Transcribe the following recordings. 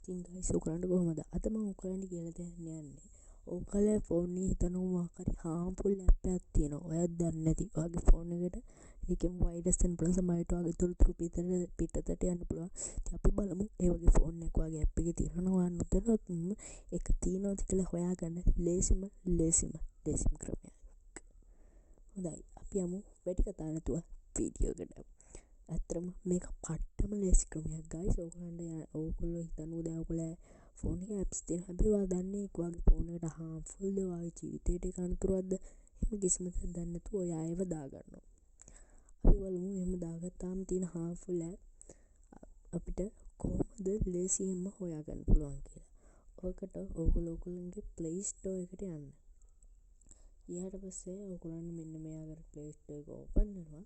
ඉතින් ගයිස් ඔයගලන්ට කොහමද? අද මම ඔයගලන්ට කියලා දෙන්න යන්නේ. ඔයගලේ ෆෝන් එකේ හිතනවා මොකක් හරි harmful app එකක් තියෙනවා. ඔයාත් දන්නේ නැති. ඔයාගේ ෆෝන් එකට ඒකෙන් virus එන්න පුළුවන්. සමහරවිට ඔයාගේ තොරතුරු පිටතට යන්න පුළුවන්. ඉතින් අපි බලමු ඒ වගේ ෆෝන් එකක් ඔයාගේ app එකේ තියෙනවා. ඔයා නොදැනුවත්වම ඒක තියෙනවද කියලා හොයාගන්න ලේසිම ක්‍රමයක්. හොඳයි අපි යමු වැඩි කතා නැතුව වීඩියෝ එකට. ඇත්තටම මේක පට්ටම ලේසි ක්‍රමයක් ගයිස්. ඕගොල්ලෝ හිතන්නේ දැන් ඔයගොල්ලෝ ෆෝන් එකේ apps තියෙන හැබැයි ඔයා දන්නේ ඒක ඔයාගේ ෆෝන් එකට harmful ද ඔයාගේ ජීවිතේට ඒක අනතුරුවක්ද එහෙම කිසිම දෙයක් දන්නේ නැතුව ඔයා ඒව දාගන්නවා. අපි බලමු එහෙම දාගත්තාම තියෙන harmful app අපිට කොහොමද ලේසියෙන්ම හොයාගන්න පුළුවන් කියලා. ඔකට ඔයගොල්ලෝගේ Play Store එකට යන්න. ඊට පස්සේ ඔයගොල්ලන් මෙන්න මෙයාගේ Play Store එක open කරනවා.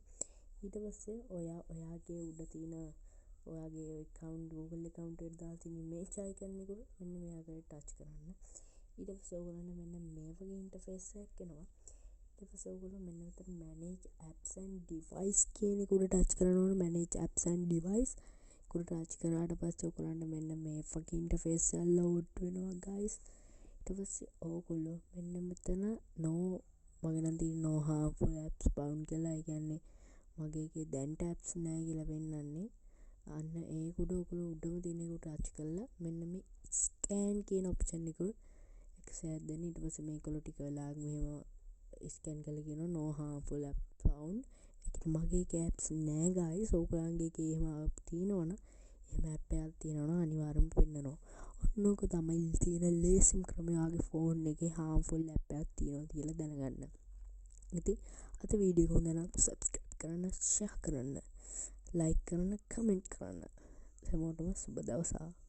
ඊට පස්සේ ඔයාගේ උඩ තියෙන ඔයාගේ account Google account එකට දාලා තියෙන image icon එක මෙන්න මෙයාකට touch කරන්න. ඊට පස්සේ ඔයගොල්ලන්ට මෙන්න මේ වගේ interface එකක් එනවා. ඊට පස්සේ ඔයගොල්ලෝ මෙන්න මෙතන manage apps and device කියන එක උඩ touch කරනවා. manage apps and device උඩ touch කරාට පස්සේ ඔයගොල්ලන්ට මෙන්න මේ වගේ interface එක load වෙනවා guys. ඊට පස්සේ ඔයගොල්ලෝ මෙන්න මෙතන මගේ නම් තියෙන no harmful apps found කියලා. ඒ කියන්නේ මගේ එකේ දැන් ටැබ්ස් නැහැ කියලා පෙන්නන්නේ. අන්න ඒක උඩ ඔයගොල්ලෝ උඩම තියෙන එක ටච් කරලා මෙන්න මේ ස්කෑන් කියන ඔප්ෂන් එක එක්සෑට් දෙන්න. ඊට පස්සේ මේකවල ටික වෙලාවක් මෙහෙම ස්කෑන් කරලා කියනවා no harmful app found. ඒක මගේ එකේ apps නැහැ guys. ඔයගොල්ලන්ගේ එකේ එහෙම තියෙනවනම් එහෙම app එකක් තියෙනවනම් අනිවාර්යයෙන්ම පෙන්නනවා. ඔන්න ඔක තමයි තියෙන ලේසිම ක්‍රමය ඔයාගේ ෆෝන් එකේ harmful app එකක් තියෙනවද කියලා දැනගන්න. ඉතින් අද වීඩියෝ එක හොඳ නම් subscribe කරන්න, share කරන්න, like කරන්න, comment කරන්න. හැමෝටම සුබ දවසක්.